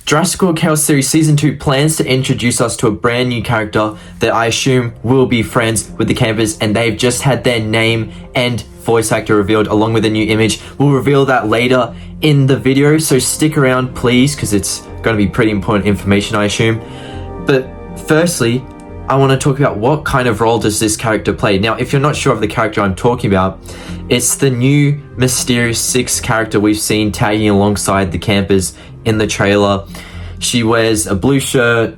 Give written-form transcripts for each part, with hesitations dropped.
Jurassic World Chaos Series Season 2 plans to introduce us to a brand new character that I assume will be friends with the campers, and they've just had their name and voice actor revealed along with a new image. We'll reveal that later in the video, so stick around please, because it's going to be pretty important information, I assume. But firstly, I want to talk about what kind of role does this character play. Now, if you're not sure of the character I'm talking about, it's the new mysterious sixth character we've seen tagging alongside the campers in the trailer. She wears a blue shirt,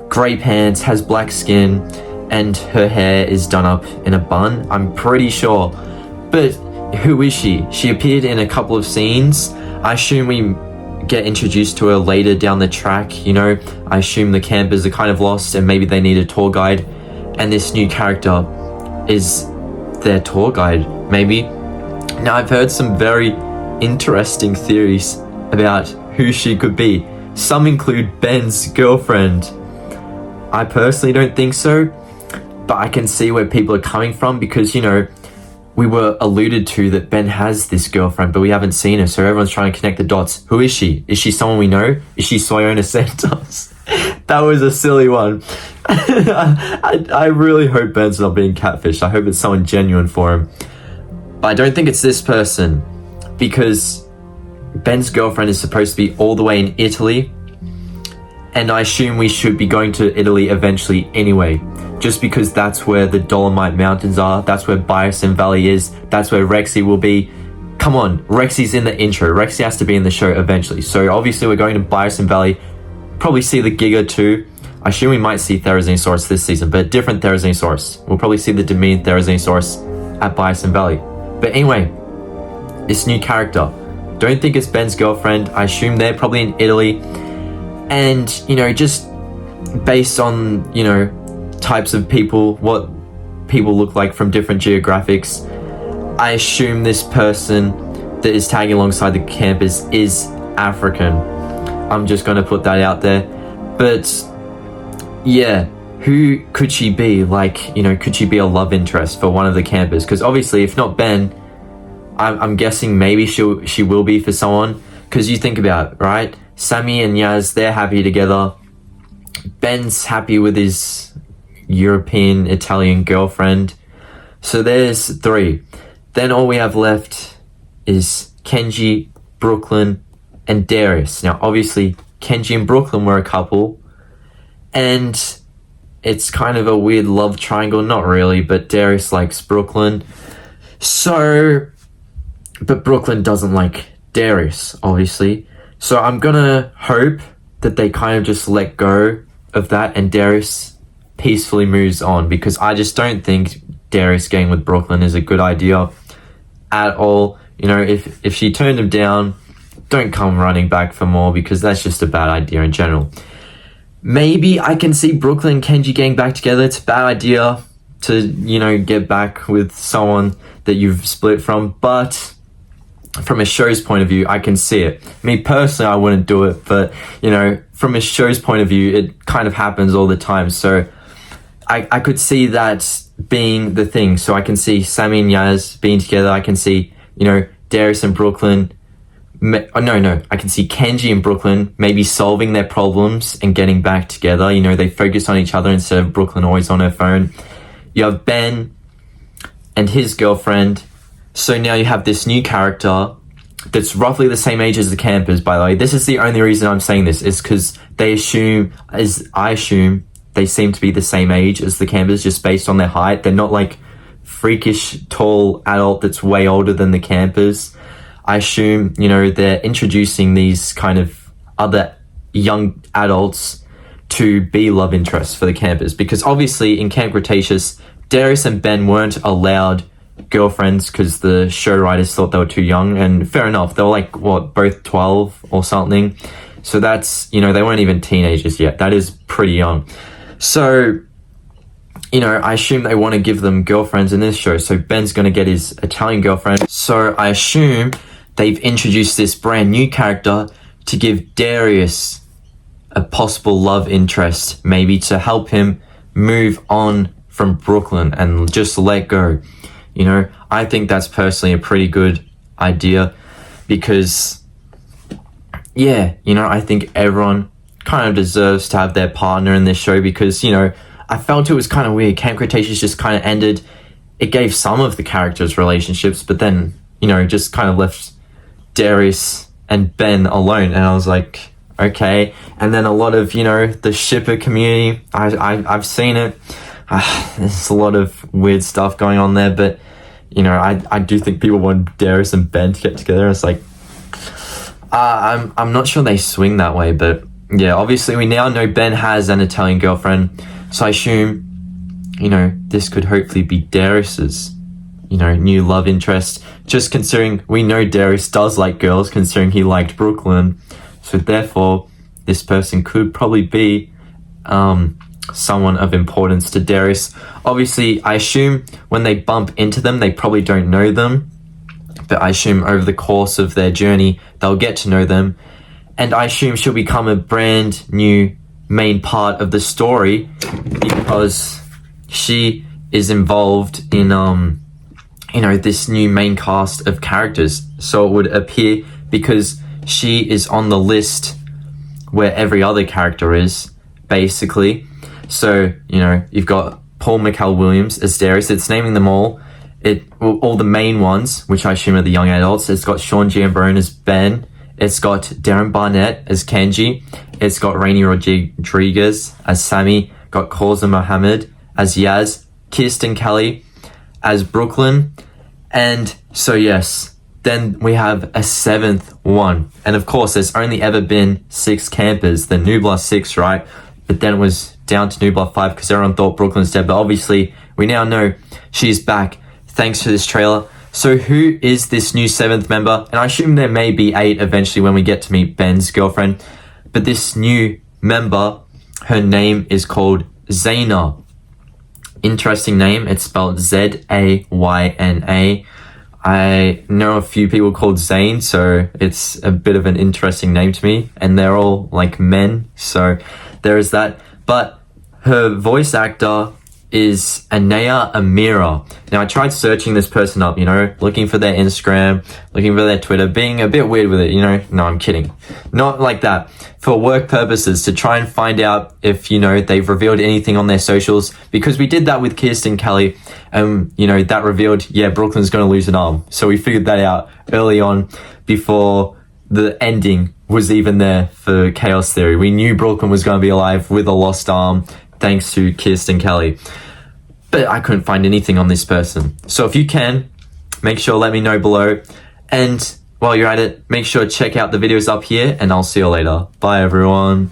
grey pants, has black skin, and her hair is done up in a bun, I'm pretty sure. But who is she? She appeared in a couple of scenes. I assume we get introduced to her later down the track, you know. I assume the campers are kind of lost and maybe they need a tour guide, and this new character is their tour guide, maybe. Now, I've heard some very interesting theories about who she could be. Some include Ben's girlfriend. I personally don't think so, but I can see where people are coming from, because, you know, we were alluded to that Ben has this girlfriend, but we haven't seen her, so everyone's trying to connect the dots. Who is she? Is she someone we know? Is she Soyona Santos? That was a silly one. I really hope Ben's not being catfished. I hope it's someone genuine for him. But I don't think it's this person, because Ben's girlfriend is supposed to be all the way in Italy, and I assume we should be going to Italy eventually anyway, just because that's where the Dolomite Mountains are, that's where Bison Valley is, that's where Rexy will be. Come on, Rexy's in the intro. Rexy has to be in the show eventually. So obviously we're going to Bison Valley, probably see the Giga too. I assume we might see Therizinosaurus this season, but a different Therizinosaurus. We'll probably see the Dominion Therizinosaurus at Bison Valley. But anyway, this new character, don't think it's Ben's girlfriend. I assume they're probably in Italy. And, you know, just based on, you know, types of people, what people look like from different geographics, I assume this person that is tagging alongside the campers is African. I'm just going to put that out there. But yeah, who could she be? Like, you know, could she be a love interest for one of the campers? Because obviously, if not Ben, I'm guessing maybe she will be for someone. Because you think about it, right? Sammy and Yaz, they're happy together. Ben's happy with his European Italian girlfriend. So there's 3. Then all we have left is Kenji, Brooklyn, and Darius. Now obviously Kenji and Brooklyn were a couple, and it's kind of a weird love triangle. Not really, but Darius likes Brooklyn. So, but Brooklyn doesn't like Darius, obviously. So I'm gonna hope that they kind of just let go of that and Darius peacefully moves on, because I just don't think Darius getting with Brooklyn is a good idea at all. You know, if she turned him down, don't come running back for more, because that's just a bad idea in general. Maybe I can see Brooklyn and Kenji getting back together. It's a bad idea to, you know, get back with someone that you've split from, but from a show's point of view, I can see it. Me personally, I wouldn't do it, but, you know, from a show's point of view, it kind of happens all the time. So I could see that being the thing. So I can see Sammy and Yaz being together. I can see, you know, Darius and Brooklyn. I can see Kenji and Brooklyn maybe solving their problems and getting back together. You know, they focus on each other instead of Brooklyn always on her phone. You have Ben and his girlfriend. So now you have this new character that's roughly the same age as the campers, by the way. This is the only reason I'm saying this, is because I assume they seem to be the same age as the campers, just based on their height. They're not like freakish tall adult that's way older than the campers. I assume, you know, they're introducing these kind of other young adults to be love interests for the campers, because obviously in Camp Cretaceous, Darius and Ben weren't allowed girlfriends because the show writers thought they were too young, and fair enough, they were like, what, both 12 or something. So that's, you know, they weren't even teenagers yet. That is pretty young. So, you know, I assume they want to give them girlfriends in this show. So Ben's going to get his Italian girlfriend. So I assume they've introduced this brand new character to give Darius a possible love interest, maybe to help him move on from Brooklyn and just let go. You know, I think that's personally a pretty good idea, because, yeah, I think everyone kind of deserves to have their partner in this show because, I felt it was kind of weird. Camp Cretaceous just kind of ended. It gave some of the characters relationships, but then, just kind of left Darius and Ben alone. And I was like, okay. And then a lot of, the shipper community, I've seen it. There's a lot of weird stuff going on there, but, I do think people want Darius and Ben to get together. It's like, I'm not sure they swing that way, but yeah, obviously we now know Ben has an Italian girlfriend, so I assume, this could hopefully be Darius's, new love interest, just considering we know Darius does like girls, considering he liked Brooklyn, so therefore this person could probably be someone of importance to Darius. Obviously, I assume when they bump into them, they probably don't know them, but I assume over the course of their journey, they'll get to know them. And I assume she'll become a brand new main part of the story because she is involved in, this new main cast of characters. So it would appear because she is on the list where every other character is, basically. So, you've got Paul McHale-Williams as Darius. It's naming them all. All the main ones, which I assume are the young adults. It's got Sean Giambrone as Ben. It's got Darren Barnett as Kenji. It's got Rainy Rodriguez as Sammy. Got Kausa Mohammed as Yaz. Kirsten Kelly as Brooklyn. And so yes, then we have a 7th one. And of course, there's only ever been 6 campers. The Nublar 6, right? But then it was down to Nublar 5 because everyone thought Brooklyn's dead. But obviously, we now know she's back thanks to this trailer. So who is this new 7th member? And I assume there may be 8 eventually when we get to meet Ben's girlfriend. But this new member, her name is called Zayna. Interesting name. It's spelled Zayna. I know a few people called Zane, so it's a bit of an interesting name to me. And they're all like men, so there is that. But her voice actor is Anaya Amira. Now, I tried searching this person up, looking for their Instagram, looking for their Twitter, being a bit weird with it, No, I'm kidding. Not like that. For work purposes, to try and find out if, they've revealed anything on their socials, because we did that with Kirsten Kelly, and, that revealed, yeah, Brooklyn's going to lose an arm. So we figured that out early on before the ending was even there for Chaos Theory. We knew Brooklyn was going to be alive with a lost arm, thanks to Kirsten Kelly. But I couldn't find anything on this person. So if you can, make sure let me know below. And while you're at it, make sure to check out the videos up here, and I'll see you later. Bye, everyone.